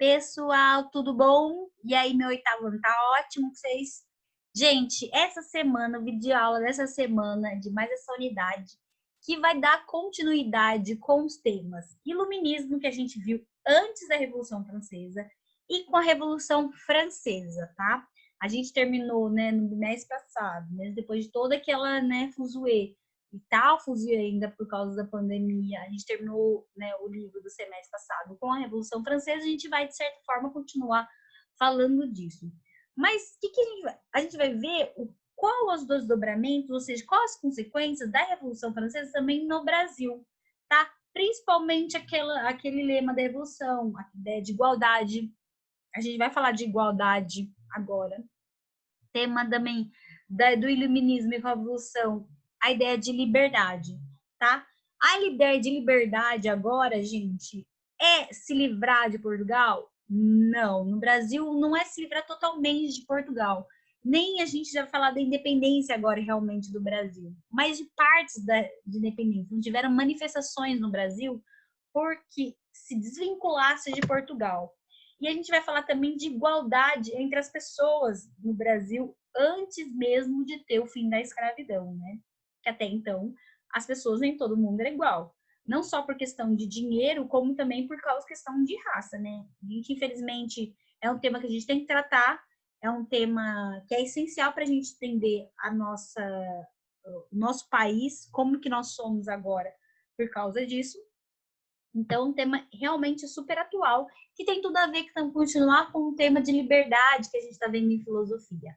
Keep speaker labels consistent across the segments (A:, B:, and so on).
A: Pessoal, tudo bom? E aí, meu oitavo ano tá ótimo com vocês? Gente, essa semana, o vídeo de aula dessa semana de mais essa unidade, que vai dar continuidade com os temas iluminismo que a gente viu antes da Revolução Francesa e com a Revolução Francesa, tá? A gente terminou, né, no mês passado, mesmo depois de toda aquela, né, fuzuê e tal, fuzuê ainda por causa da pandemia. A gente terminou, né, o livro do semestre passado com a Revolução Francesa. A gente vai, de certa forma, continuar falando disso. Mas o que a gente vai? A gente vai ver qual os desdobramentos, ou seja, quais as consequências da Revolução Francesa também no Brasil, tá? Principalmente aquele lema da Revolução, a ideia de igualdade. A gente vai falar de igualdade agora. Tema também do iluminismo e revolução, a ideia de liberdade, tá? A ideia de liberdade agora, gente, é se livrar de Portugal? Não. No Brasil, não é se livrar totalmente de Portugal. Nem a gente já vai falar da independência agora, realmente, do Brasil. Mas de partes de independência. Não tiveram manifestações no Brasil porque se desvinculasse de Portugal. E a gente vai falar também de igualdade entre as pessoas no Brasil antes mesmo de ter o fim da escravidão, né? Que até então as pessoas nem todo mundo era igual. Não só por questão de dinheiro, como também por causa da questão de raça, né? A gente, infelizmente, é um tema que a gente tem que tratar, é um tema que é essencial para a gente entender o nosso país, como que nós somos agora por causa disso. Então, um tema realmente super atual, que tem tudo a ver com continuar com o tema de liberdade que a gente está vendo em filosofia.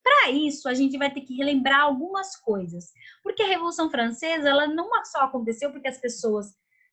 A: Para isso, a gente vai ter que relembrar algumas coisas, porque a Revolução Francesa, ela não só aconteceu porque as pessoas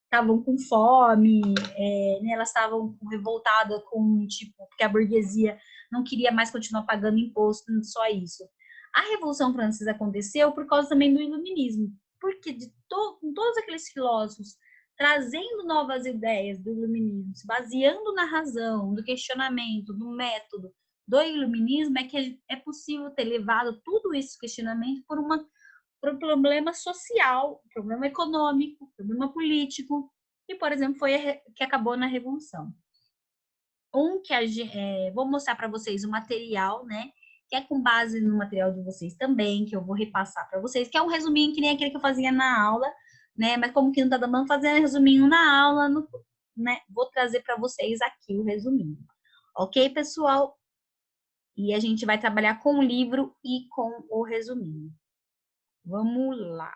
A: estavam com fome, né, elas estavam revoltadas com, tipo, porque a burguesia não queria mais continuar pagando imposto, não só isso. A Revolução Francesa aconteceu por causa também do iluminismo, porque com todos aqueles filósofos trazendo novas ideias do iluminismo, se baseando na razão, do questionamento, do método do iluminismo, é que é possível ter levado tudo esse questionamento por um problema social, problema econômico, problema político, e, por exemplo, foi que acabou na Revolução. Vou mostrar para vocês o material, né? Que é com base no material de vocês também, que eu vou repassar para vocês, que é um resuminho que nem aquele que eu fazia na aula, né? Mas como que não tá dando fazer um resuminho na aula, né? Vou trazer para vocês aqui o resuminho. Ok, pessoal? E a gente vai trabalhar com o livro e com o resuminho. Vamos lá.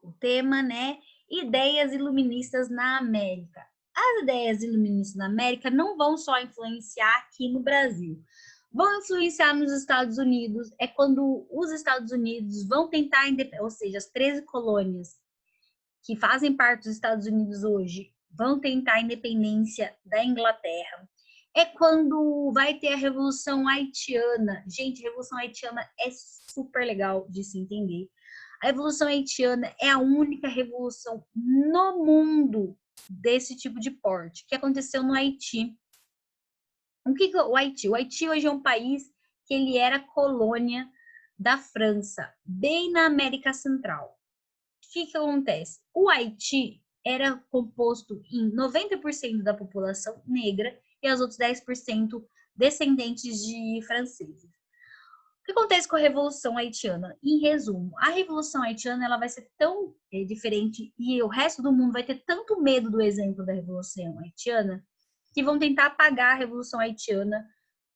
A: O tema, né? Ideias iluministas na América. As ideias iluministas na América não vão só influenciar aqui no Brasil, vão influenciar nos Estados Unidos. É quando os Estados Unidos vão tentar, ou seja, as 13 colônias que fazem parte dos Estados Unidos hoje vão tentar a independência da Inglaterra. É quando vai ter a Revolução Haitiana. Gente, a Revolução Haitiana é super legal de se entender. A Revolução Haitiana é a única revolução no mundo desse tipo de porte, que aconteceu no Haiti. O que é o Haiti? O Haiti hoje é um país que ele era colônia da França, bem na América Central. O que acontece? O Haiti era composto em 90% da população negra e os outros 10% descendentes de franceses. O que acontece com a Revolução Haitiana? Em resumo, a Revolução Haitiana ela vai ser tão diferente e o resto do mundo vai ter tanto medo do exemplo da Revolução Haitiana que vão tentar apagar a Revolução Haitiana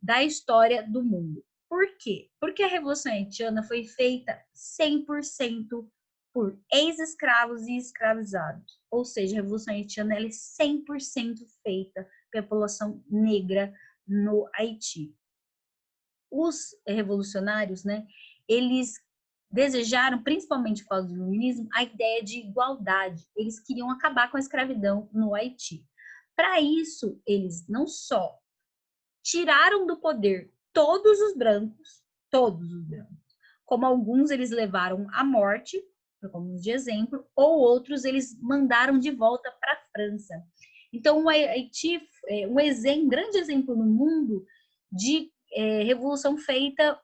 A: da história do mundo. Por quê? Porque a Revolução Haitiana foi feita 100% por ex-escravos e escravizados. Ou seja, a Revolução Haitiana ela é 100% feita pela população negra no Haiti. Os revolucionários, né, eles desejaram, principalmente por causa do iluminismo, a ideia de igualdade. Eles queriam acabar com a escravidão no Haiti. Para isso, eles não só tiraram do poder todos os brancos, como alguns eles levaram à morte, como de exemplo, ou outros eles mandaram de volta para a França. Então, o Haiti é um grande exemplo no mundo de revolução feita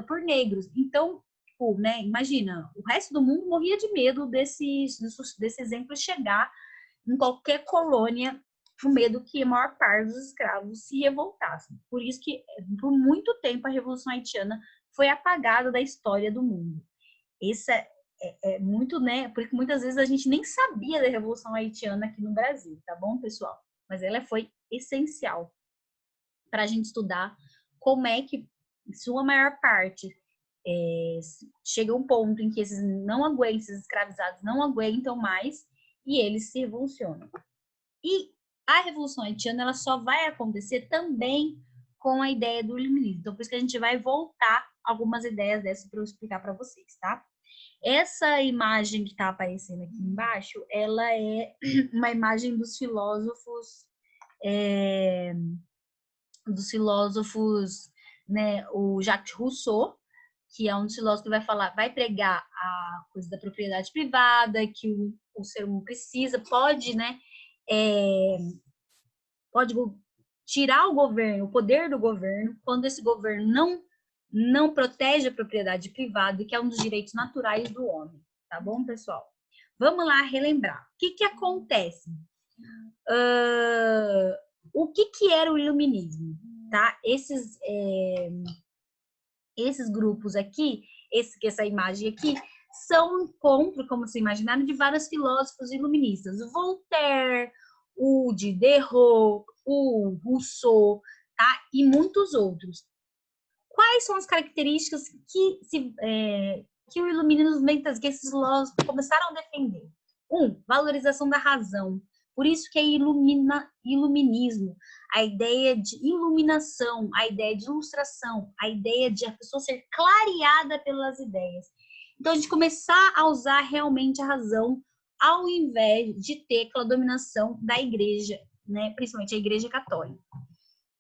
A: por negros. Então, tipo, né? Imagina, o resto do mundo morria de medo desse exemplo chegar em qualquer colônia, com medo que a maior parte dos escravos se revoltassem. Por isso que, por muito tempo, a Revolução Haitiana foi apagada da história do mundo. Isso é muito, né? Porque muitas vezes a gente nem sabia da Revolução Haitiana aqui no Brasil, tá bom, pessoal? Mas ela foi essencial para a gente estudar como é que sua maior parte chega a um ponto em que esses escravizados não aguentam mais e eles se revolucionam. E a Revolução Haitiana ela só vai acontecer também com a ideia do iluminismo. Então, por isso que a gente vai voltar algumas ideias dessas para eu explicar para vocês, tá? Essa imagem que está aparecendo aqui embaixo, ela é uma imagem dos filósofos, né, o Jacques Rousseau, que é um dos filósofos que vai falar, vai pregar a coisa da propriedade privada, que o ser humano precisa, pode, né, pode tirar o governo, o poder do governo, quando esse governo não protege a propriedade privada, que é um dos direitos naturais do homem, tá bom, pessoal? Vamos lá relembrar. O que acontece? O que era o iluminismo? Tá? Esses grupos aqui, essa imagem aqui, são um encontro, como vocês imaginaram, de vários filósofos iluministas. O Voltaire, o Diderot, o Rousseau, tá? E muitos outros. Quais são as características que o iluminismo, que esses filósofos começaram a defender? Valorização da razão. Por isso que é iluminismo, a ideia de iluminação, a ideia de ilustração, a ideia de a pessoa ser clareada pelas ideias. Então, a gente começar a usar realmente a razão, ao invés de ter aquela dominação da igreja, né? Principalmente a igreja católica.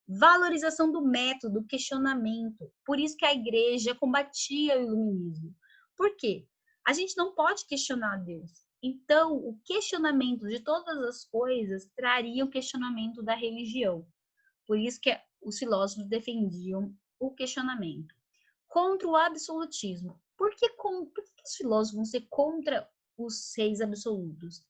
A: Valorização do método, questionamento. Por isso que a igreja combatia o iluminismo. Por quê? A gente não pode questionar Deus. Então, o questionamento de todas as coisas traria o questionamento da religião. Por isso que os filósofos defendiam o questionamento. Contra o absolutismo. Por que os filósofos vão ser contra os reis absolutos?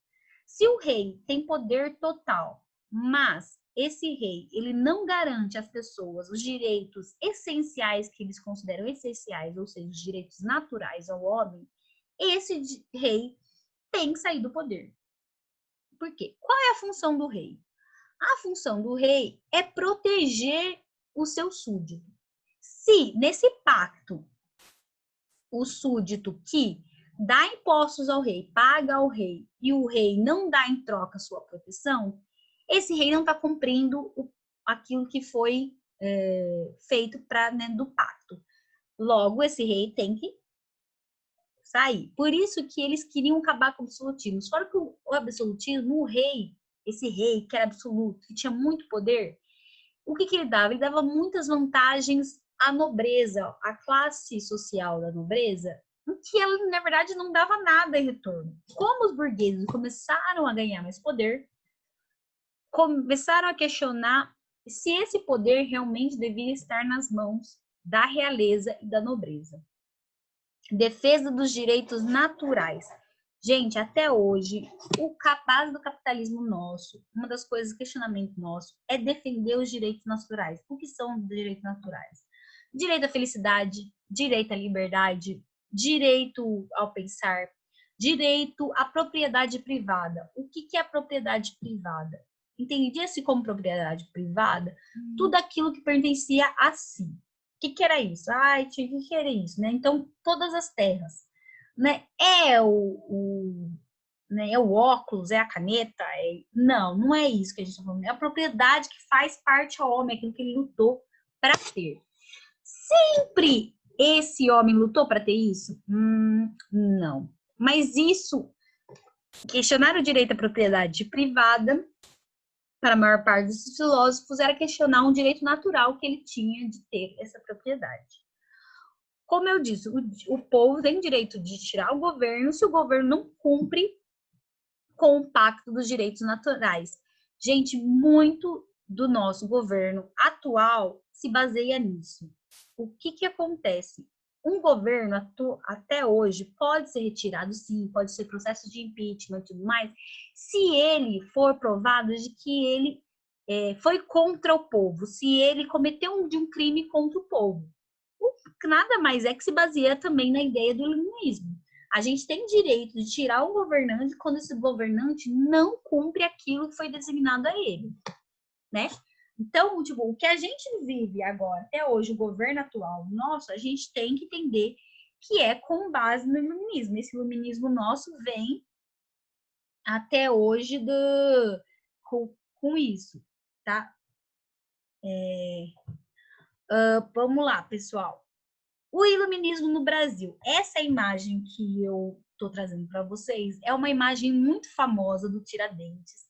A: Se o rei tem poder total, mas esse rei ele não garante às pessoas os direitos essenciais que eles consideram essenciais, ou seja, os direitos naturais ao homem, esse rei tem que sair do poder. Por quê? Qual é a função do rei? A função do rei é proteger o seu súdito. Se nesse pacto o súdito que dá impostos ao rei, paga ao rei, e o rei não dá em troca sua proteção, esse rei não está cumprindo aquilo que foi feito dentro do pacto. Logo, esse rei tem que sair. Por isso que eles queriam acabar com o absolutismo. Só que o absolutismo, esse rei que era absoluto, que tinha muito poder, o que ele dava? Ele dava muitas vantagens à nobreza, à classe social da nobreza, que ela, na verdade, não dava nada em retorno. Como os burgueses começaram a ganhar mais poder, começaram a questionar se esse poder realmente devia estar nas mãos da realeza e da nobreza. Defesa dos direitos naturais. Gente, até hoje, a base do capitalismo nosso, uma das coisas, questionamento nosso, é defender os direitos naturais. O que são os direitos naturais? Direito à felicidade, direito à liberdade, direito ao pensar, direito à propriedade privada. O que é a propriedade privada? Entendia-se como propriedade privada tudo aquilo que pertencia a si. O que era isso? O que era isso? Né? Então, todas as terras. Né? É o óculos, é a caneta? Não é isso que a gente está falando. É a propriedade que faz parte ao homem, aquilo que ele lutou para ter. Sempre esse homem lutou para ter isso? Não. Mas isso, questionar o direito à propriedade privada, para a maior parte dos filósofos, era questionar um direito natural que ele tinha de ter essa propriedade. Como eu disse, o povo tem direito de tirar o governo se o governo não cumpre com o pacto dos direitos naturais. Gente, muito do nosso governo atual se baseia nisso. O que acontece? um governo até hoje pode ser retirado, sim, pode ser processo de impeachment e tudo mais, se ele for provado de que ele foi contra o povo, se ele cometeu um crime contra o povo. Nada mais é que se baseia também na ideia do iluminismo. A gente tem direito de tirar um governante quando esse governante não cumpre aquilo que foi designado a ele, né? Então, tipo, o que a gente vive agora, até hoje, o governo atual nosso, a gente tem que entender que é com base no iluminismo. Esse iluminismo nosso vem até hoje com isso, tá? Vamos lá, pessoal. O iluminismo no Brasil. Essa imagem que eu estou trazendo para vocês é uma imagem muito famosa do Tiradentes.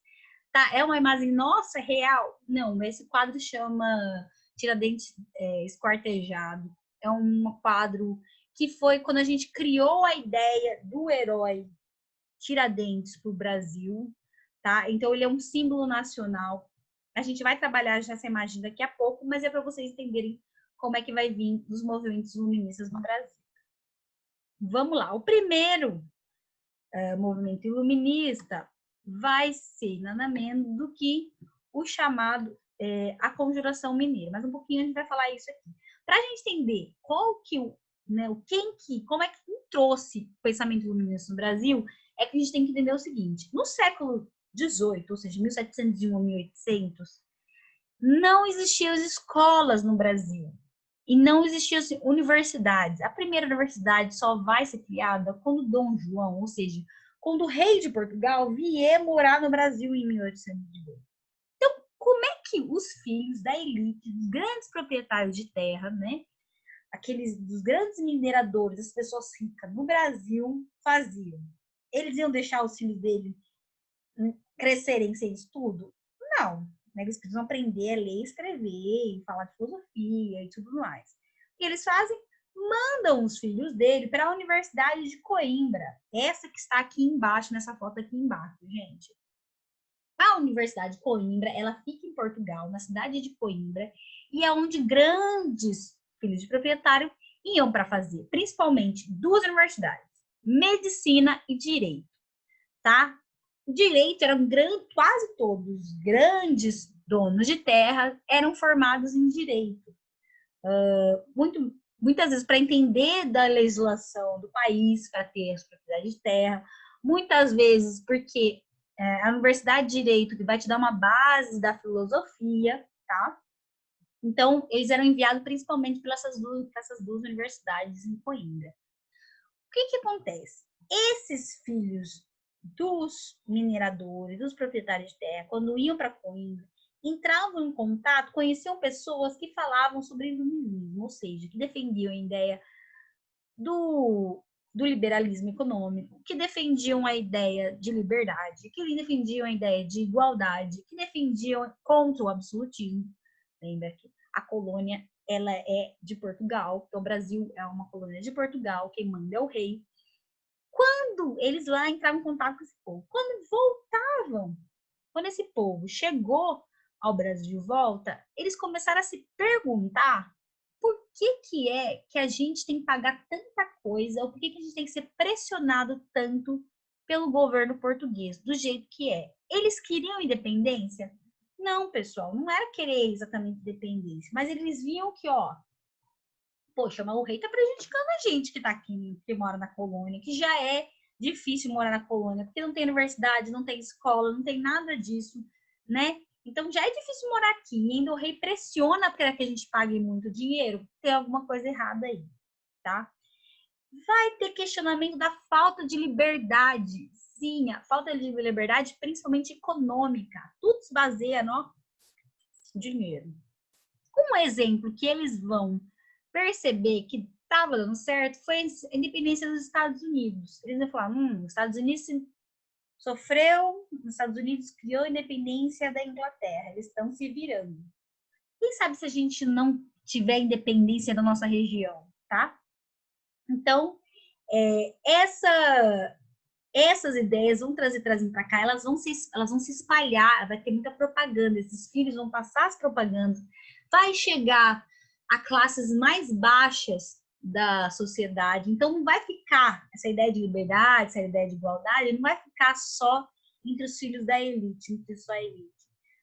A: Tá? É uma imagem, nossa, real? Não, esse quadro chama Tiradentes Esquartejado. É um quadro que foi quando a gente criou a ideia do herói Tiradentes para o Brasil. Tá? Então, ele é um símbolo nacional. A gente vai trabalhar já essa imagem daqui a pouco, mas é para vocês entenderem como é que vai vir os movimentos iluministas no Brasil. Vamos lá. O primeiro movimento iluminista vai ser nada menos do que o chamado a Conjuração Mineira. Mas um pouquinho a gente vai falar isso aqui. Para a gente entender qual que como é que trouxe o pensamento iluminista no Brasil, é que a gente tem que entender o seguinte: no século XVIII, ou seja, 1701 a 1800, não existiam escolas no Brasil. E não existiam assim, universidades. A primeira universidade só vai ser criada quando Dom João, ou seja, quando o rei de Portugal vier morar no Brasil em 1802. Então, como é que os filhos da elite, dos grandes proprietários de terra, né, aqueles dos grandes mineradores, as pessoas ricas no Brasil, faziam? Eles iam deixar os filhos dele crescerem sem estudo? Não. Eles precisam aprender a ler, escrever, falar de filosofia e tudo mais. O que eles fazem? Mandam os filhos dele para a Universidade de Coimbra. Essa que está aqui embaixo, nessa foto aqui embaixo, gente. A Universidade de Coimbra, ela fica em Portugal, na cidade de Coimbra, e é onde grandes filhos de proprietário iam para fazer, principalmente duas universidades, medicina e direito, tá? Direito eram quase todos os grandes donos de terra eram formados em direito. Muitas vezes para entender da legislação do país, para ter a propriedade de terra, muitas vezes porque a Universidade de Direito que vai te dar uma base da filosofia, tá? Então, eles eram enviados principalmente para essas duas universidades em Coimbra. O que acontece? Esses filhos dos mineradores, dos proprietários de terra, quando iam para Coimbra, entravam em contato, conheciam pessoas que falavam sobre iluminismo, ou seja, que defendiam a ideia do liberalismo econômico, que defendiam a ideia de liberdade, que defendiam a ideia de igualdade, que defendiam contra o absolutismo. Lembra que a colônia ela é de Portugal, então o Brasil é uma colônia de Portugal, quem manda é o rei. Quando eles lá entravam em contato com esse povo, quando voltavam, quando esse povo chegou ao Brasil de volta, eles começaram a se perguntar por que é que a gente tem que pagar tanta coisa, ou por que a gente tem que ser pressionado tanto pelo governo português, do jeito que é. Eles queriam independência? Não, pessoal, não era querer exatamente independência, mas eles viam que, ó, poxa, mas o rei tá prejudicando a gente que tá aqui, que mora na colônia, que já é difícil morar na colônia, porque não tem universidade, não tem escola, não tem nada disso, né? Então já é difícil morar aqui. E ainda o rei pressiona para que a gente pague muito dinheiro, tem alguma coisa errada aí, tá? Vai ter questionamento da falta de liberdade. Sim, a falta de liberdade, principalmente econômica. Tudo se baseia no dinheiro. Um exemplo que eles vão perceber que estava dando certo foi a independência dos Estados Unidos. Eles vão falar, os Estados Unidos sofreu, os Estados Unidos criou a independência da Inglaterra, eles estão se virando. Quem sabe se a gente não tiver independência da nossa região, tá? Então, essas ideias vão trazendo para cá, elas vão se espalhar, vai ter muita propaganda, esses filhos vão passar as propagandas, vai chegar a classes mais baixas da sociedade. Então, não vai ficar essa ideia de liberdade, essa ideia de igualdade, não vai ficar só entre os filhos da elite, entre só a elite.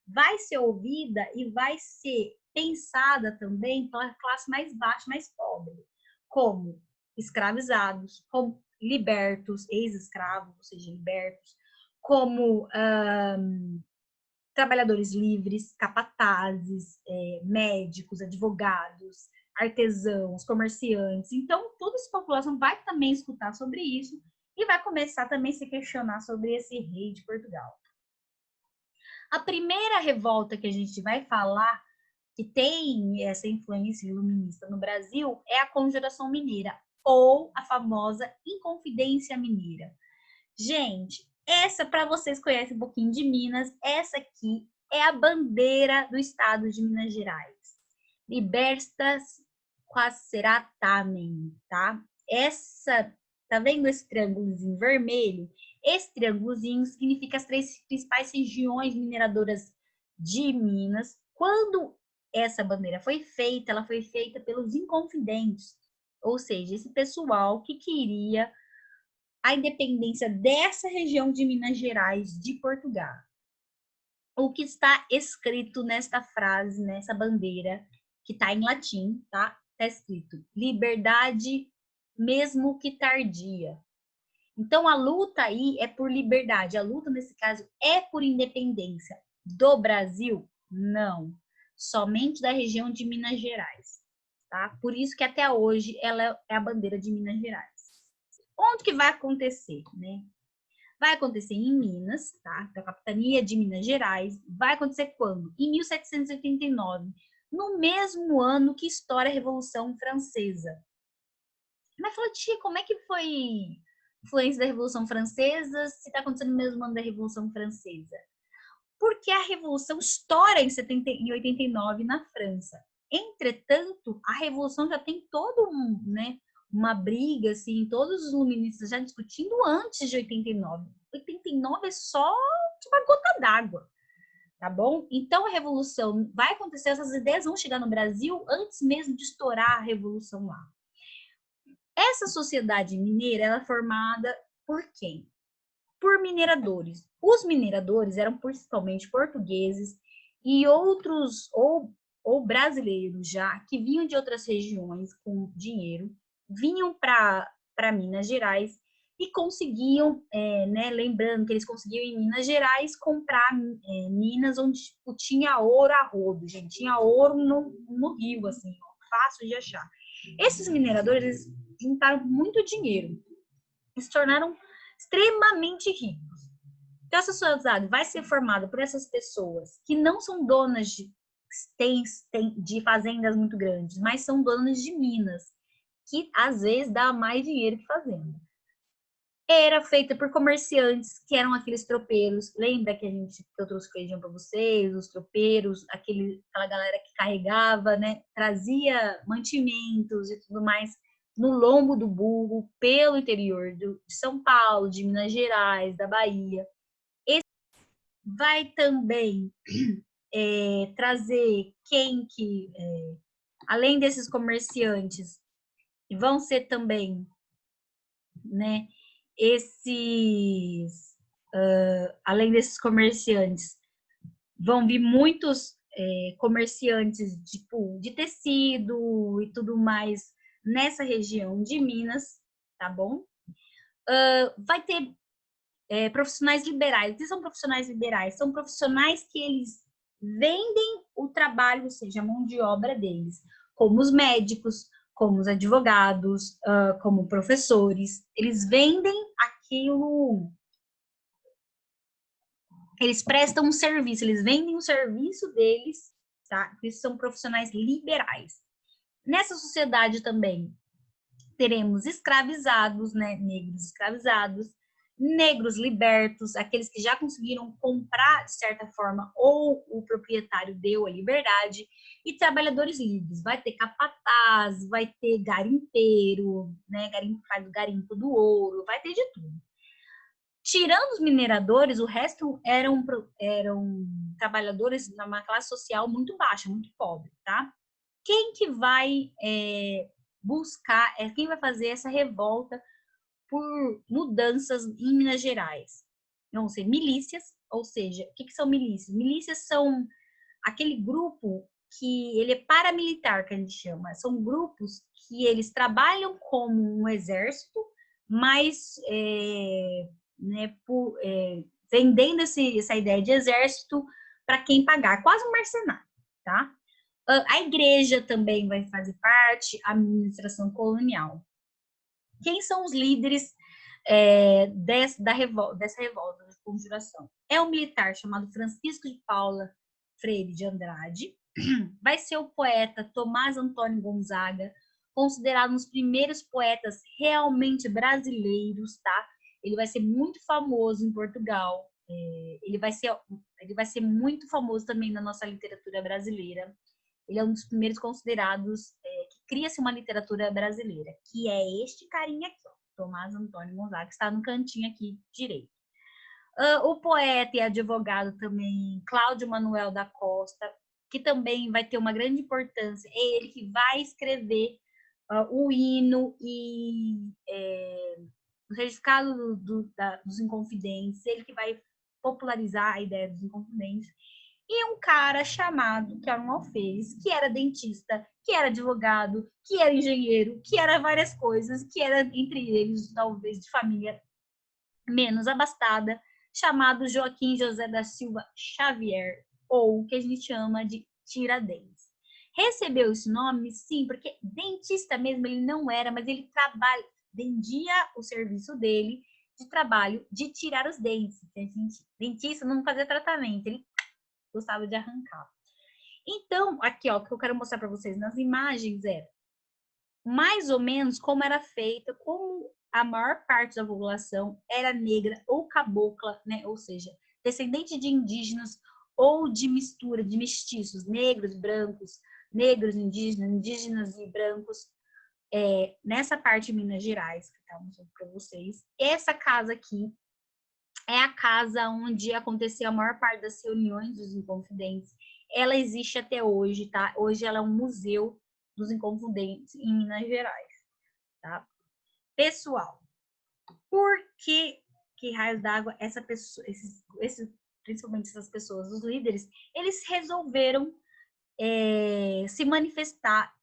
A: Vai ser ouvida e vai ser pensada também pela classe mais baixa, mais pobre, como escravizados, como libertos, ex-escravos, ou seja, libertos, como trabalhadores livres, capatazes, médicos, advogados, artesãos, comerciantes. Então, toda essa população vai também escutar sobre isso e vai começar também a se questionar sobre esse rei de Portugal. A primeira revolta que a gente vai falar, que tem essa influência iluminista no Brasil, é a Conjuração Mineira, ou a famosa Inconfidência Mineira. Gente, essa, para vocês conhecem um pouquinho de Minas, essa aqui é a bandeira do estado de Minas Gerais. Libertas quaceratamen, tá? Essa, tá vendo esse triângulozinho vermelho? Esse triângulozinho significa as 3 principais regiões mineradoras de Minas. Quando essa bandeira foi feita, ela foi feita pelos inconfidentes, ou seja, esse pessoal que queria a independência dessa região de Minas Gerais, de Portugal. O que está escrito nesta frase, nessa bandeira, que está em latim, tá? Está escrito: liberdade, mesmo que tardia. Então, a luta aí é por liberdade. A luta, nesse caso, é por independência. Do Brasil? Não. Somente da região de Minas Gerais. Tá? Por isso que até hoje ela é a bandeira de Minas Gerais. Onde que vai acontecer, né? Vai acontecer em Minas, tá? Da capitania de Minas Gerais. Vai acontecer quando? Em 1789, no mesmo ano que estoura a Revolução Francesa. Mas falou, tia, como é que foi influência da Revolução Francesa se está acontecendo no mesmo ano da Revolução Francesa? Porque a Revolução estoura em 89 na França. Entretanto, a Revolução já tem todo uma briga, assim, todos os luministas já discutindo antes de 89. 89 é só uma gota d'água, tá bom? Então, a Revolução vai acontecer, essas ideias vão chegar no Brasil antes mesmo de estourar a Revolução lá. Essa sociedade mineira, ela é formada por quem? Por mineradores. Os mineradores eram principalmente portugueses e outros, ou brasileiros já, que vinham de outras regiões com dinheiro, vinham para Minas Gerais e conseguiam, né, lembrando que eles conseguiam em Minas Gerais comprar minas onde tinha ouro a rodo, gente, tinha ouro no rio, assim, ó, fácil de achar. Esses mineradores, eles juntaram muito dinheiro e se tornaram extremamente ricos. Então, essa sociedade vai ser formada por essas pessoas que não são donas de fazendas muito grandes, mas são donas de minas, que às vezes dá mais dinheiro que fazenda. Era feita por comerciantes, que eram aqueles tropeiros. Lembra que eu trouxe feijão para vocês, os tropeiros, aquela galera que carregava, né, trazia mantimentos e tudo mais no lombo do burro pelo interior de São Paulo, de Minas Gerais, da Bahia. Esse vai também trazer além desses comerciantes, vão ser também, né, além desses comerciantes, vão vir muitos comerciantes de tecido e tudo mais nessa região de Minas, tá bom? Vai ter profissionais liberais. O que são profissionais liberais? São profissionais que eles vendem o trabalho, ou seja, a mão de obra deles, como os médicos, como os advogados, como professores. Eles vendem aquilo, eles prestam um serviço, eles vendem o serviço deles, tá? Eles são profissionais liberais. Nessa sociedade também teremos escravizados, né? Negros escravizados, negros libertos, aqueles que já conseguiram comprar de certa forma ou o proprietário deu a liberdade, e trabalhadores livres. Vai ter capataz, vai ter garimpeiro, né? Faz o garimpo do ouro, vai ter de tudo. Tirando os mineradores, o resto eram trabalhadores numa classe social muito baixa, muito pobre, tá? Quem que vai buscar, quem vai fazer essa revolta por mudanças em Minas Gerais. Vão ser milícias, ou seja, o que são milícias? Milícias são aquele grupo que ele é paramilitar, que a gente chama. São grupos que eles trabalham como um exército, mas vendendo essa ideia de exército para quem pagar, quase um mercenário, tá? A igreja também vai fazer parte, a administração colonial. Quem são os líderes dessa revolta de conjuração? É um militar chamado Francisco de Paula Freire de Andrade, vai ser o poeta Tomás Antônio Gonzaga, considerado um dos primeiros poetas realmente brasileiros, tá? Ele vai ser muito famoso em Portugal, ele vai ser muito famoso também na nossa literatura brasileira. Ele é um dos primeiros considerados que cria-se uma literatura brasileira, que é este carinha aqui, ó, Tomás Antônio Gonzaga, que está no cantinho aqui direito. O poeta e advogado também, Cláudio Manuel da Costa, que também vai ter uma grande importância. É ele que vai escrever o hino e o certificado dos Inconfidentes, ele que vai popularizar a ideia dos Inconfidentes. E um cara chamado, que era um alferes, que era dentista, que era advogado, que era engenheiro, que era várias coisas, que era, entre eles, talvez, de família menos abastada, chamado Joaquim José da Silva Xavier, ou o que a gente chama de Tiradentes. Recebeu esse nome, sim, porque dentista mesmo ele não era, mas ele vendia o serviço dele de trabalho de tirar os dentes. Dentista não fazia tratamento, ele gostava de arrancar. Então, aqui, ó, o que eu quero mostrar para vocês nas imagens é mais ou menos como era feita, como a maior parte da população era negra ou cabocla, né? Ou seja, descendente de indígenas ou de mistura de mestiços, negros, brancos, negros, indígenas e brancos, nessa parte de Minas Gerais, que tá mostrando para vocês. Essa casa aqui é a casa onde aconteceu a maior parte das reuniões dos Inconfidentes. Ela existe até hoje, tá? Hoje ela é um museu dos Inconfidentes em Minas Gerais, tá? Pessoal, por que raios d'água principalmente essas pessoas, os líderes, eles resolveram se manifestar,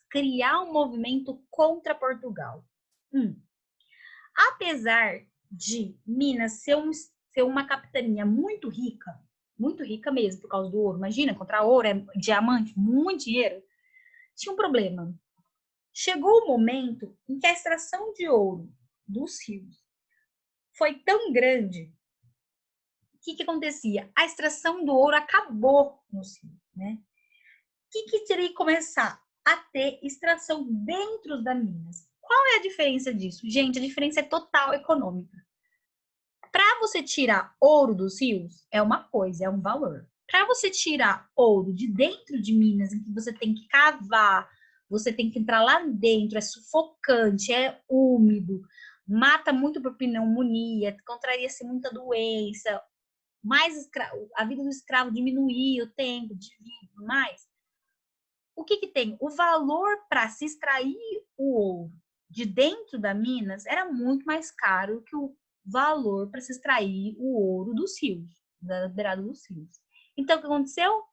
A: criar um movimento contra Portugal? Apesar de Minas ser uma capitania muito rica mesmo, por causa do ouro. Imagina, encontrar ouro, diamante, muito dinheiro. Tinha um problema. Chegou o momento em que a extração de ouro dos rios foi tão grande, o que acontecia? A extração do ouro acabou nos rios, né? O que teria que começar? A ter extração dentro das minas. Qual é a diferença disso? Gente, a diferença é total econômica. Para você tirar ouro dos rios, é uma coisa, é um valor. Para você tirar ouro de dentro de minas, em que você tem que cavar, você tem que entrar lá dentro, é sufocante, é úmido, mata muito por pneumonia, contraria-se muita doença, a vida do escravo diminuía o tempo de vida, mais. O que tem? O valor para se extrair o ouro de dentro da minas era muito mais caro que o valor para se extrair o ouro dos rios, da beirada dos rios. Então, o que aconteceu?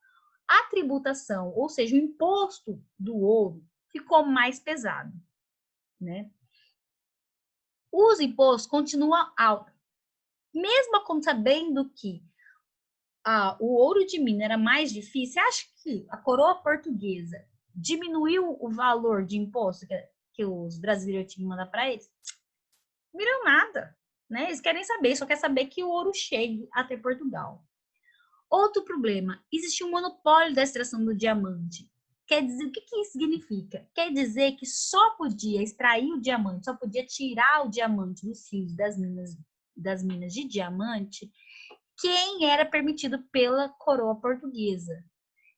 A: A tributação, ou seja, o imposto do ouro, ficou mais pesado, né? Os impostos continuam altos. Mesmo sabendo que o ouro de mina era mais difícil, você acha que a coroa portuguesa diminuiu o valor de imposto que os brasileiros tinham que mandar para eles? Não viram nada, né? Eles querem saber, só quer saber que o ouro chegue até Portugal. Outro problema, existia um monopólio da extração do diamante. Quer dizer, o que isso significa? Quer dizer que só podia extrair o diamante, só podia tirar o diamante dos rios das minas de diamante quem era permitido pela coroa portuguesa.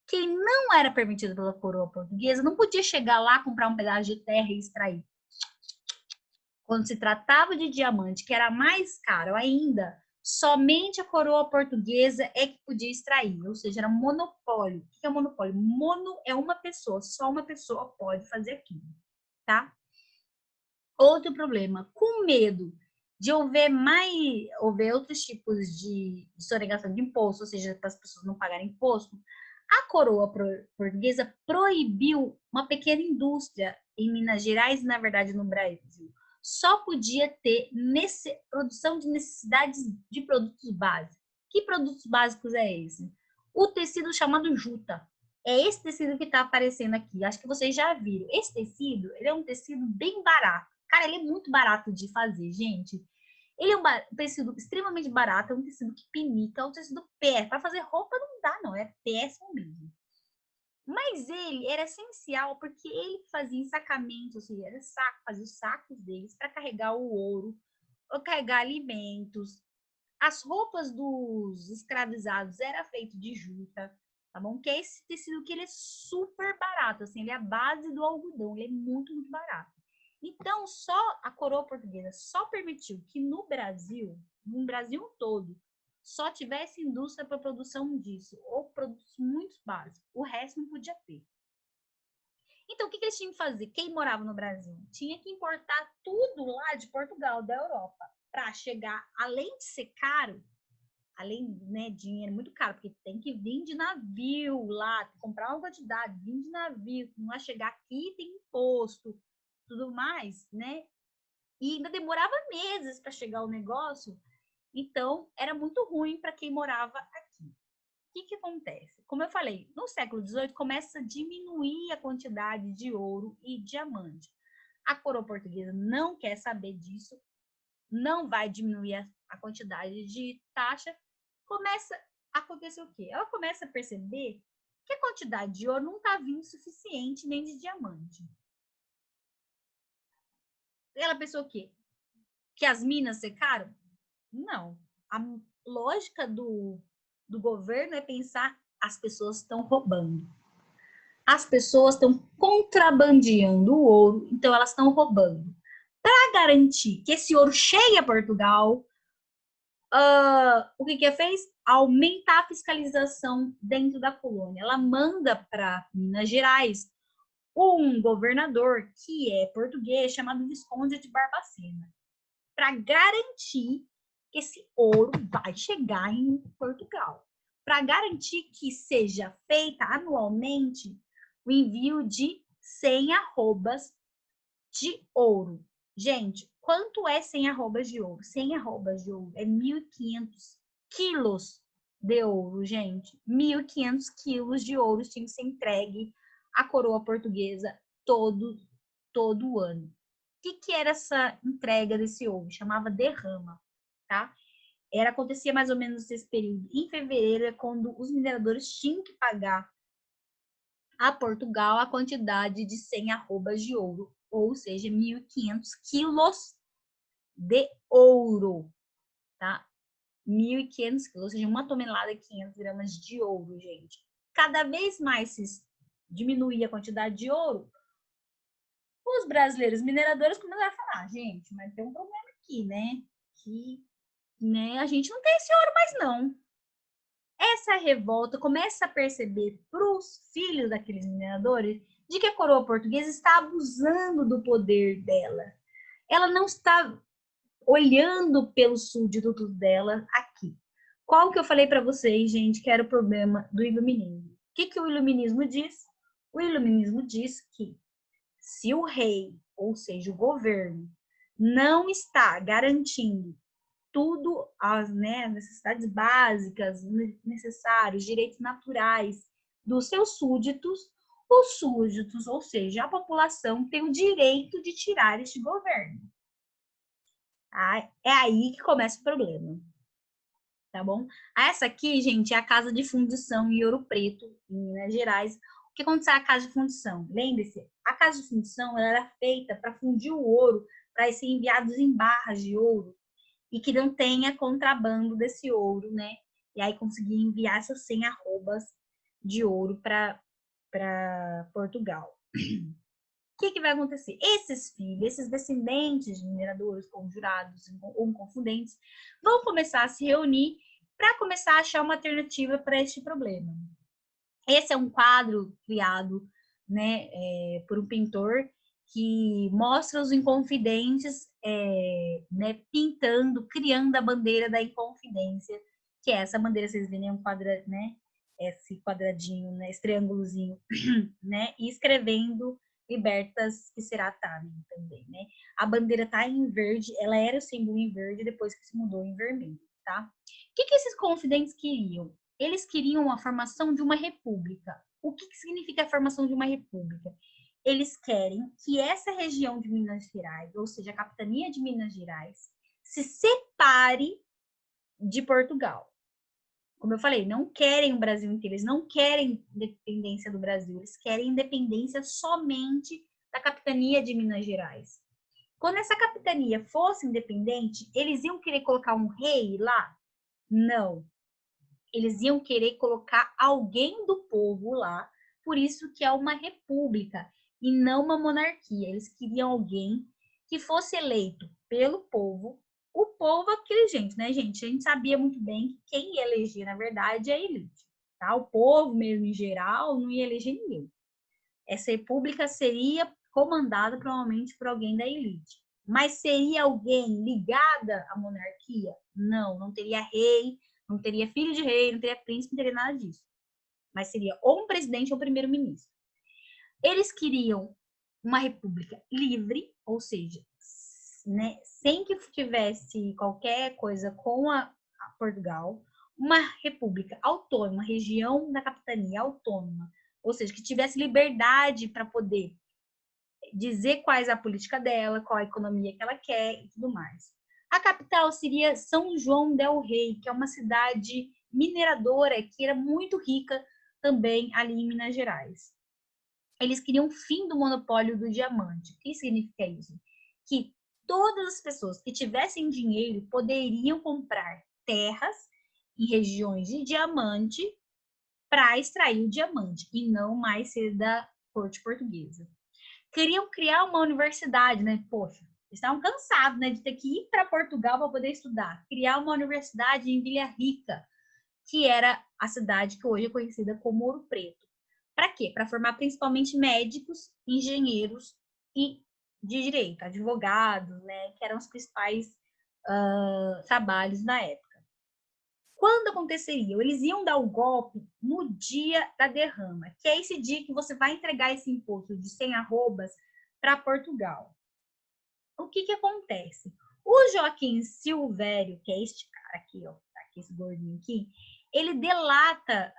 A: Quem não era permitido pela coroa portuguesa não podia chegar lá, comprar um pedaço de terra e extrair. Quando se tratava de diamante, que era mais caro ainda, somente a coroa portuguesa é que podia extrair, ou seja, era monopólio. O que é monopólio? Mono é uma pessoa, só uma pessoa pode fazer aquilo. tá? Outro problema, com medo de houver outros tipos de sonegação de imposto, ou seja, para as pessoas não pagarem imposto, a coroa portuguesa proibiu uma pequena indústria em Minas Gerais e, na verdade, no Brasil. Só podia ter produção de necessidades de produtos básicos. Que produtos básicos é esse? O tecido chamado juta. É esse tecido que está aparecendo aqui. Acho que vocês já viram. Esse tecido, ele é um tecido bem barato. Cara, ele é muito barato de fazer, gente. Ele é um tecido extremamente barato, é um tecido que pinica, é um tecido pé. Para fazer roupa não dá, não. É péssimo mesmo. Mas ele era essencial porque ele fazia ensacamentos, ou seja, era fazia os sacos deles para carregar o ouro, ou carregar alimentos. As roupas dos escravizados era feito de juta, tá bom? Que é esse tecido que ele é super barato, assim, ele é a base do algodão, ele é muito, muito barato. Então, só a coroa portuguesa só permitiu que no Brasil todo, só tivesse indústria para produção disso, ou produtos muito básicos. O resto não podia ter. Então, o que eles tinham que fazer? Quem morava no Brasil tinha que importar tudo lá de Portugal, da Europa, para chegar, além de ser caro, além, né, dinheiro muito caro, porque tem que vir de navio lá, comprar uma quantidade, vir de navio, não vai chegar aqui, tem imposto, tudo mais, né? E ainda demorava meses para chegar o negócio, então era muito ruim para quem morava aqui. O que acontece? Como eu falei, no século XVIII começa a diminuir a quantidade de ouro e diamante. A coroa portuguesa não quer saber disso, não vai diminuir a quantidade de taxa. Começa a acontecer o quê? Ela começa a perceber que a quantidade de ouro não está vindo suficiente, nem de diamante. Ela pensou o quê? Que as minas secaram? Não. A lógica do governo é pensar as pessoas estão roubando. As pessoas estão contrabandeando o ouro, então elas estão roubando. Para garantir que esse ouro chegue a Portugal, o que fez? Aumentar a fiscalização dentro da colônia. Ela manda para Minas Gerais um governador que é português, chamado Visconde de Barbacena, para garantir que esse ouro vai chegar em Portugal, para garantir que seja feita anualmente o envio de 100 arrobas de ouro. Gente, quanto é 100 arrobas de ouro? 100 arrobas de ouro é 1.500 quilos de ouro, gente. 1.500 quilos de ouro tinha que ser entregue à coroa portuguesa todo ano. O que era essa entrega desse ouro? Chamava derrama, tá? Acontecia mais ou menos nesse período. Em fevereiro é quando os mineradores tinham que pagar a Portugal a quantidade de 100 arrobas de ouro, ou seja, 1.500 quilos de ouro, tá? 1.500 quilos, ou seja, 1 tonelada e 500 gramas de ouro, gente. Cada vez mais se diminuía a quantidade de ouro, os brasileiros mineradores começaram a falar, gente, mas tem um problema aqui, né? Que, né, a gente não tem esse ouro mais não. Essa revolta começa a perceber para os filhos daqueles mineradores de que a coroa portuguesa está abusando do poder dela. Ela não está olhando pelos súditos dela aqui. Qual que eu falei para vocês, gente, que era o problema do iluminismo? O que o iluminismo diz? O iluminismo diz que se o rei, ou seja, o governo, não está garantindo tudo, as necessidades básicas, necessários, direitos naturais dos seus súditos, os súditos, ou seja, a população, tem o direito de tirar este governo. Tá? É aí que começa o problema. Tá bom? Essa aqui, gente, é a casa de fundição em Ouro Preto, em Minas Gerais. O que aconteceu na casa de fundição? Lembre-se, a casa de fundição ela era feita para fundir o ouro, para ser enviados em barras de ouro e que não tenha contrabando desse ouro, né? E aí conseguir enviar essas 100 arrobas de ouro para Portugal. O que vai acontecer? Esses filhos, esses descendentes de mineradores conjurados ou confundentes, vão começar a se reunir para começar a achar uma alternativa para este problema. Esse é um quadro criado, né, por um pintor que mostra os Inconfidentes né, pintando, criando a bandeira da Inconfidência, que é essa bandeira, vocês verem, um né, esse quadradinho, né, esse triângulozinho, né, e escrevendo libertas que será Tallinn também, né? A bandeira tá em verde, ela era o símbolo em verde depois que se mudou em vermelho, tá? O que esses confidentes queriam? Eles queriam a formação de uma república. O que significa a formação de uma república? Eles querem que essa região de Minas Gerais, ou seja, a capitania de Minas Gerais, se separe de Portugal. Como eu falei, não querem o Brasil inteiro, eles não querem independência do Brasil, eles querem independência somente da capitania de Minas Gerais. Quando essa capitania fosse independente, eles iam querer colocar um rei lá? Não. Eles iam querer colocar alguém do povo lá, por isso que é uma república e não uma monarquia. Eles queriam alguém que fosse eleito pelo povo. O povo, aquele gente, né, gente? A gente sabia muito bem que quem ia eleger, na verdade, é a elite, tá? O povo mesmo, em geral, não ia eleger ninguém. Essa república seria comandada, provavelmente, por alguém da elite. Mas seria alguém ligada à monarquia? Não, não teria rei, não teria filho de rei, não teria príncipe, não teria nada disso. Mas seria ou um presidente ou um primeiro-ministro. Eles queriam uma república livre, ou seja, né, sem que tivesse qualquer coisa com a Portugal, uma república autônoma, região da capitania autônoma, ou seja, que tivesse liberdade para poder dizer quais a política dela, qual a economia que ela quer e tudo mais. A capital seria São João del Rei, que é uma cidade mineradora que era muito rica também ali em Minas Gerais. Eles queriam o fim do monopólio do diamante. O que significa isso? Que todas as pessoas que tivessem dinheiro poderiam comprar terras em regiões de diamante para extrair o diamante e não mais ser da corte portuguesa. Queriam criar uma universidade, né? Poxa, eles estavam cansados, né, de ter que ir para Portugal para poder estudar. Criar uma universidade em Vila Rica, que era a cidade que hoje é conhecida como Ouro Preto. Para quê? Para formar principalmente médicos, engenheiros e de direito, advogados, né, que eram os principais trabalhos na época. Quando aconteceria? Eles iam dar o golpe no dia da derrama, que é esse dia que você vai entregar esse imposto de 100 arrobas para Portugal. O que acontece? O Joaquim Silvério, que é este cara aqui, ó, tá aqui, esse gordinho aqui, ele delata,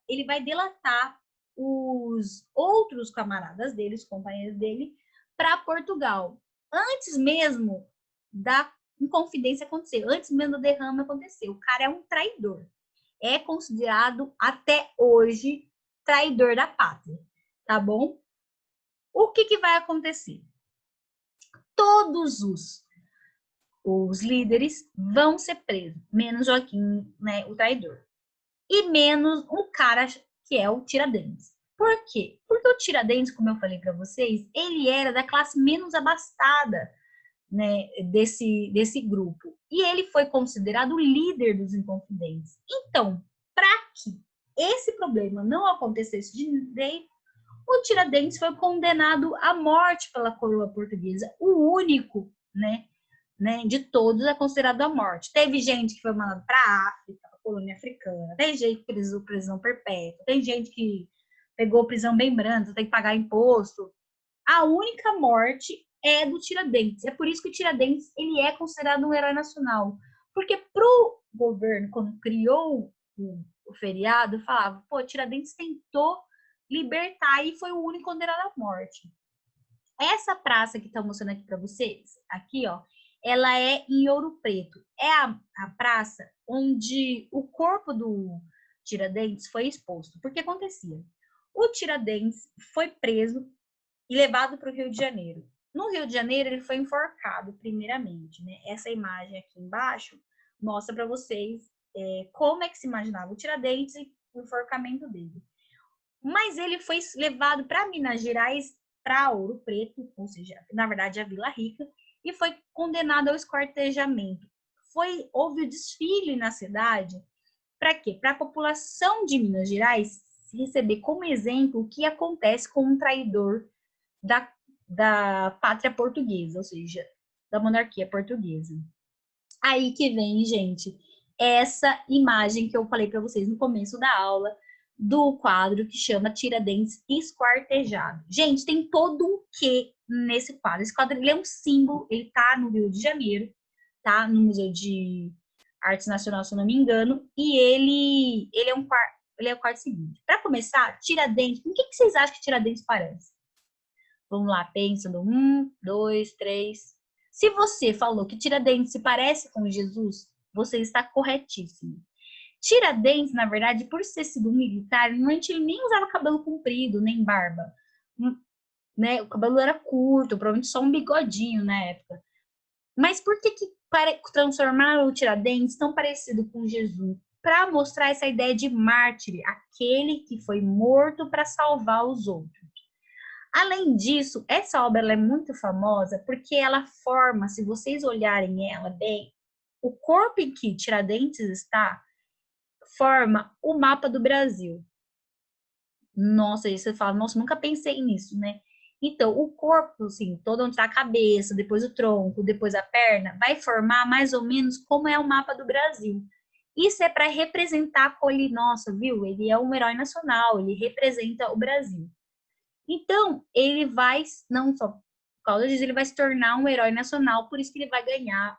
A: ele vai delatar os outros camaradas dele, os companheiros dele, para Portugal. Antes mesmo da Inconfidência acontecer, antes mesmo da derrama acontecer. O cara é um traidor. É considerado até hoje traidor da pátria, tá bom? O que vai acontecer? Todos os líderes vão ser presos, menos Joaquim, né, o traidor. E menos um cara que é o Tiradentes. Por quê? Porque o Tiradentes, como eu falei para vocês, ele era da classe menos abastada, né, desse grupo. E ele foi considerado o líder dos Inconfidentes. Então, para que esse problema não acontecesse de direito, o Tiradentes foi condenado à morte pela coroa portuguesa, o único, né, de todos é considerado à morte. Teve gente que foi mandada para a África, a colônia africana, tem gente que precisou prisão perpétua, tem gente que pegou prisão bem branda, tem que pagar imposto. A única morte é do Tiradentes. É por isso que o Tiradentes ele é considerado um herói nacional. Porque pro governo, quando criou o feriado, falava, pô, Tiradentes tentou libertar e foi o único condenado à morte. Essa praça que está mostrando aqui para vocês, aqui, ó, ela é em Ouro Preto. É a praça onde o corpo do Tiradentes foi exposto. Porque acontecia? O Tiradentes foi preso e levado para o Rio de Janeiro. No Rio de Janeiro, ele foi enforcado, primeiramente, né? Essa imagem aqui embaixo mostra para vocês como é que se imaginava o Tiradentes e o enforcamento dele. Mas ele foi levado para Minas Gerais, para Ouro Preto, ou seja, na verdade, a Vila Rica, e foi condenado ao esquartejamento. Houve o desfile na cidade, para quê? Para a população de Minas Gerais receber como exemplo o que acontece com um traidor da pátria portuguesa, ou seja, da monarquia portuguesa. Aí que vem, gente, essa imagem que eu falei para vocês no começo da aula, do quadro que chama Tiradentes Esquartejado. Gente, tem todo um quê nesse quadro. Esse quadro ele é um símbolo, ele tá no Rio de Janeiro, tá? No Museu de Arte Nacional, se eu não me engano, e ele é o quarto seguinte. Para começar, Tiradentes, com o que vocês acham que Tiradentes parece? Vamos lá, pensando. 1, 2, 3. Se você falou que Tiradentes se parece com Jesus, você está corretíssimo. Tiradentes, na verdade, por ser sido um militar, normalmente ele nem usava cabelo comprido, nem barba. Né? O cabelo era curto, provavelmente só um bigodinho na época. Mas por que transformaram o Tiradentes tão parecido com Jesus? Para mostrar essa ideia de mártir, aquele que foi morto para salvar os outros. Além disso, essa obra ela é muito famosa porque ela forma, se vocês olharem ela bem, o corpo em que Tiradentes está forma o mapa do Brasil. Nossa, aí você fala, nossa, nunca pensei nisso, né? Então, o corpo, assim, todo onde está a cabeça, depois o tronco, depois a perna, vai formar mais ou menos como é o mapa do Brasil. Isso é para representar ele, nossa, viu? Ele é um herói nacional, ele representa o Brasil. Então, ele vai, não só por causa disso, ele vai se tornar um herói nacional, por isso que ele vai ganhar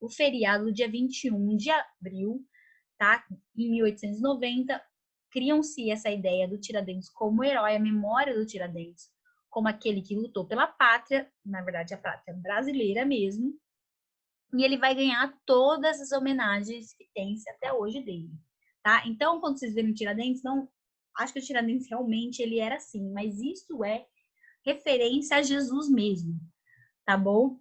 A: o feriado do dia 21 de abril, tá? Em 1890, criam-se essa ideia do Tiradentes como herói, a memória do Tiradentes, como aquele que lutou pela pátria, na verdade, a pátria brasileira mesmo, e ele vai ganhar todas as homenagens que tem-se até hoje dele, tá? Então, quando vocês verem Tiradentes, não acho que o Tiradentes realmente ele era assim, mas isso é referência a Jesus mesmo, tá bom?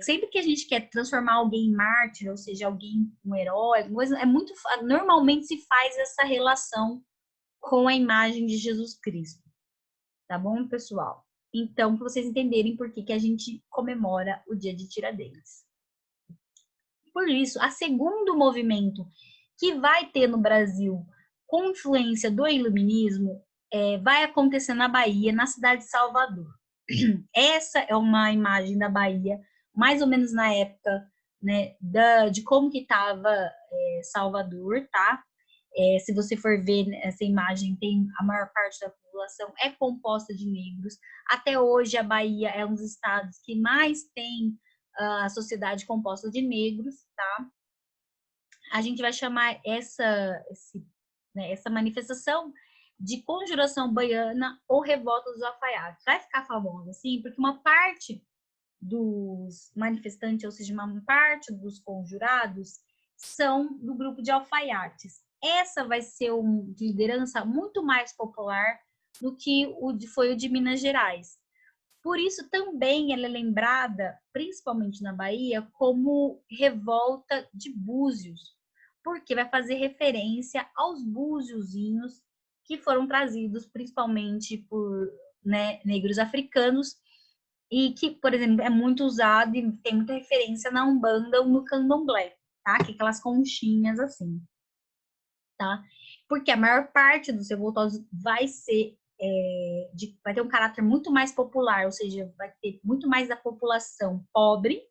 A: Sempre que a gente quer transformar alguém em mártir, ou seja, alguém um herói, normalmente se faz essa relação com a imagem de Jesus Cristo, tá bom, pessoal? Então, para vocês entenderem por que a gente comemora o dia de Tiradentes. Por isso, a segundo movimento que vai ter no Brasil com influência do iluminismo vai acontecer na Bahia, na cidade de Salvador. Essa é uma imagem da Bahia, mais ou menos na época, né, de como que estava Salvador, tá? Se você for ver essa imagem, tem a maior parte da população é composta de negros. Até hoje, a Bahia é um dos estados que mais tem a sociedade composta de negros, tá? A gente vai chamar essa manifestação de conjuração baiana ou revolta dos alfaiates. Vai ficar famosa, assim, porque uma parte dos manifestantes, ou seja, uma parte dos conjurados, são do grupo de alfaiates. Essa vai ser uma liderança muito mais popular do que foi o de Minas Gerais. Por isso também ela é lembrada, principalmente na Bahia, como revolta de Búzios, porque vai fazer referência aos búziozinhos que foram trazidos principalmente por negros africanos e que, por exemplo, é muito usado e tem muita referência na Umbanda ou no Candomblé, tá? Que é aquelas conchinhas assim, tá? Porque a maior parte dos revoltosos vai ter um caráter muito mais popular, ou seja, vai ter muito mais da população pobre,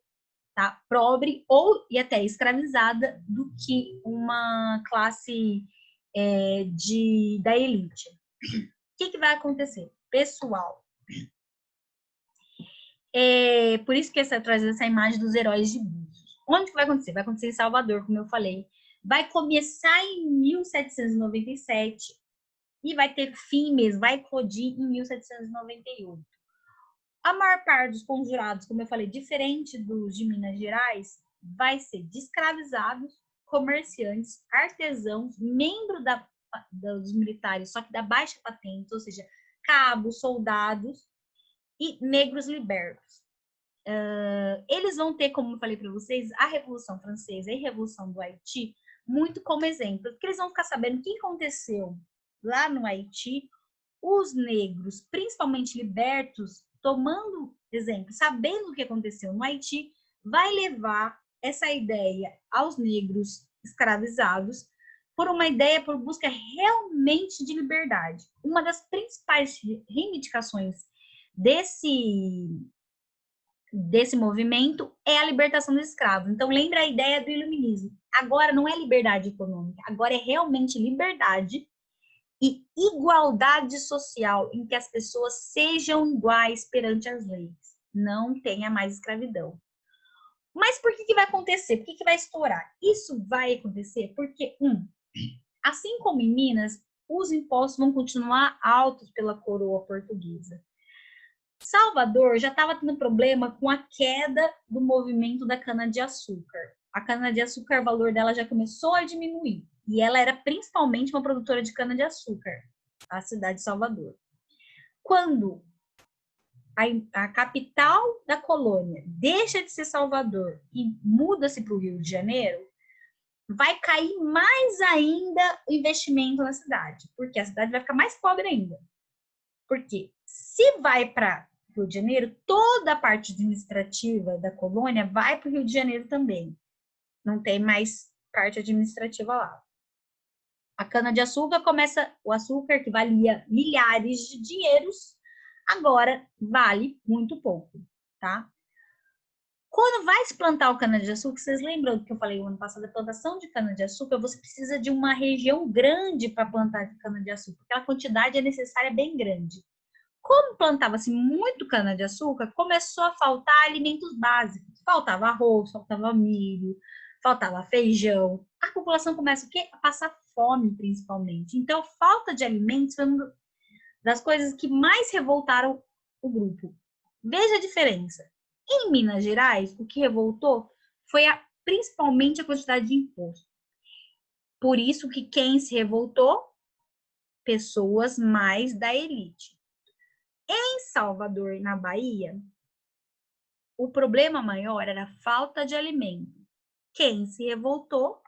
A: tá? Pobre e até escravizada do que uma classe da elite. O que vai acontecer? Pessoal, por isso que traz essa imagem dos heróis de Búzios. Onde que vai acontecer? Vai acontecer em Salvador, como eu falei. Vai começar em 1797 e vai ter fim mesmo, vai eclodir em 1798. A maior parte dos conjurados, como eu falei, diferente dos de Minas Gerais, vai ser de escravizados, comerciantes, artesãos, dos militares, só que da baixa patente, ou seja, cabos, soldados e negros libertos. Eles vão ter, como eu falei para vocês, a Revolução Francesa e a Revolução do Haiti muito como exemplo, porque eles vão ficar sabendo o que aconteceu lá no Haiti, os negros, principalmente libertos, tomando exemplo, sabendo o que aconteceu no Haiti, vai levar essa ideia aos negros escravizados por busca realmente de liberdade. Uma das principais reivindicações desse movimento é a libertação dos escravos. Então, lembra a ideia do iluminismo. Agora não é liberdade econômica, agora é realmente liberdade e igualdade social, em que as pessoas sejam iguais perante as leis. Não tenha mais escravidão. Mas por que vai acontecer? Por que vai estourar? Isso vai acontecer porque, assim como em Minas, os impostos vão continuar altos pela coroa portuguesa. Salvador já estava tendo problema com a queda do movimento da cana-de-açúcar. A cana-de-açúcar, o valor dela já começou a diminuir. E ela era principalmente uma produtora de cana-de-açúcar, a cidade de Salvador. Quando a capital da colônia deixa de ser Salvador e muda-se para o Rio de Janeiro, vai cair mais ainda o investimento na cidade, porque a cidade vai ficar mais pobre ainda. Porque se vai para Rio de Janeiro, toda a parte administrativa da colônia vai para o Rio de Janeiro também. Não tem mais parte administrativa lá. A cana-de-açúcar começa, o açúcar que valia milhares de dinheiros, agora vale muito pouco, tá? Quando vai se plantar o cana-de-açúcar, vocês lembram do que eu falei no ano passado, a plantação de cana-de-açúcar, você precisa de uma região grande para plantar cana-de-açúcar, porque a quantidade é necessária bem grande. Como plantava-se muito cana-de-açúcar, começou a faltar alimentos básicos. Faltava arroz, faltava milho, faltava feijão. A população começa o quê? A passar fome, principalmente. Então, falta de alimentos foi uma das coisas que mais revoltaram o grupo. Veja a diferença. Em Minas Gerais, o que revoltou foi principalmente a quantidade de imposto. Por isso que quem se revoltou? Pessoas mais da elite. Em Salvador, na Bahia, o problema maior era a falta de alimento. Quem se revoltou?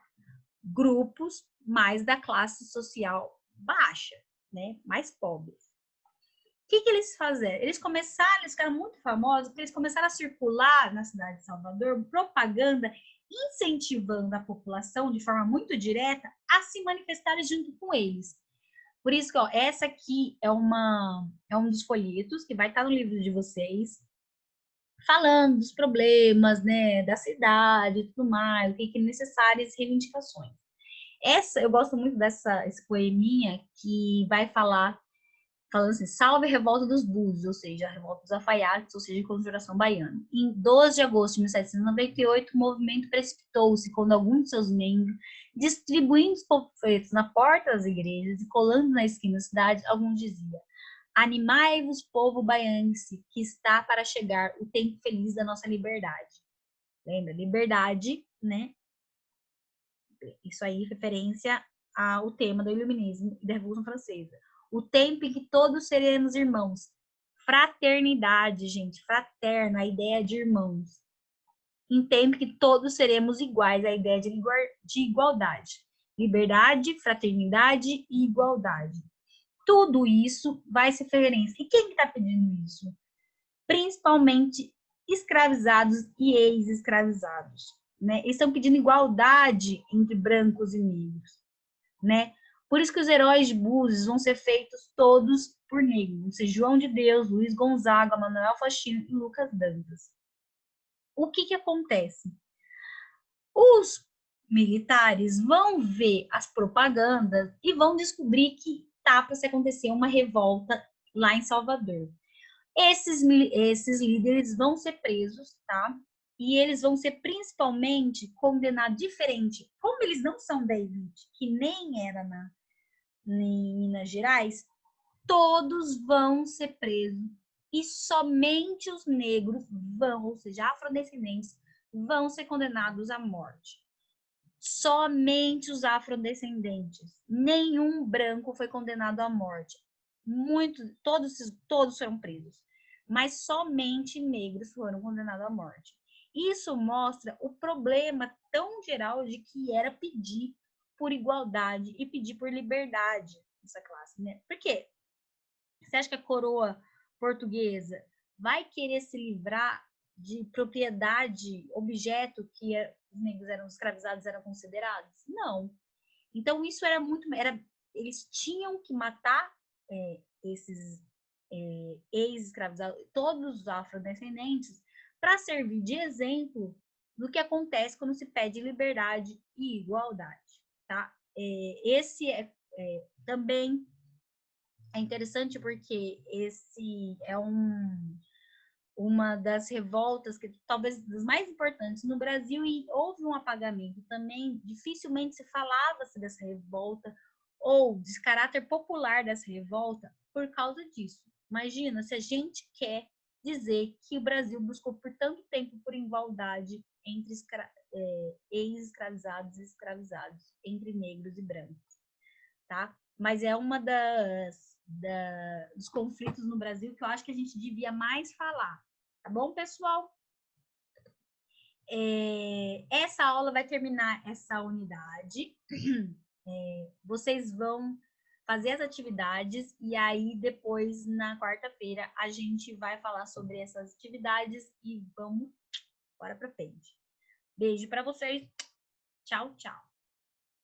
A: Grupos mais da classe social baixa, né? Mais pobres. O que eles fizeram? Eles ficaram muito famosos, porque eles começaram a circular na cidade de Salvador propaganda incentivando a população de forma muito direta a se manifestarem junto com eles. Por isso que, essa aqui é um dos folhetos que vai estar no livro de vocês, falando dos problemas, né, da cidade e tudo mais, o que é necessário, as reivindicações. Eu gosto muito esse poeminha que vai falando assim, salve a revolta dos Búzios, ou seja, a revolta dos alfaiates, ou seja, a Conjuração Baiana. Em 12 de agosto de 1798, o movimento precipitou-se quando alguns de seus membros, distribuindo os panfletos na porta das igrejas e colando na esquina da cidade, alguns diziam: animai-vos, povo baianense, que está para chegar o tempo feliz da nossa liberdade. Lembra? Liberdade, né? Isso aí, referência ao tema do iluminismo e da Revolução Francesa. O tempo em que todos seremos irmãos. Fraternidade, gente, fraterna, a ideia de irmãos. Em tempo que todos seremos iguais, a ideia de igualdade. Liberdade, fraternidade e igualdade. Tudo isso vai ser referência. E quem está pedindo isso? Principalmente escravizados e ex-escravizados, né? Eles estão pedindo igualdade entre brancos e negros, né? Por isso que os heróis de Búzios vão ser feitos todos por negros, ou seja, João de Deus, Luiz Gonzaga, Manuel Faustino e Lucas Dantas. O que acontece? Os militares vão ver as propagandas e vão descobrir que tá para se acontecer uma revolta lá em Salvador. Esses líderes vão ser presos, tá? E eles vão ser principalmente condenados diferente. Como eles não são da elite, que nem era em Minas Gerais, todos vão ser presos. E somente os negros vão, ou seja, afrodescendentes, vão ser condenados à morte. Somente os afrodescendentes. Nenhum branco foi condenado à morte. Todos foram presos, mas somente negros foram condenados à morte. Isso mostra o problema tão geral de que era pedir por igualdade e pedir por liberdade nessa classe, né? Por quê? Você acha que a coroa portuguesa vai querer se livrar de propriedade, objeto que os negros eram escravizados, eram considerados? Não. Então, isso era eles tinham que matar esses ex-escravizados, todos os afrodescendentes, para servir de exemplo do que acontece quando se pede liberdade e igualdade, tá? Esse também é interessante porque esse é uma das revoltas que talvez das mais importantes no Brasil, e houve um apagamento também, dificilmente se falava-se dessa revolta ou desse caráter popular dessa revolta por causa disso. Imagina se a gente quer dizer que o Brasil buscou por tanto tempo por igualdade entre ex-escravizados e escravizados, entre negros e brancos, tá? Mas é uma dos conflitos no Brasil que eu acho que a gente devia mais falar. Tá bom, pessoal? Essa aula vai terminar essa unidade. Vocês vão fazer as atividades e aí depois, na quarta-feira, a gente vai falar sobre essas atividades e vamos bora para frente. Beijo para vocês. Tchau, tchau.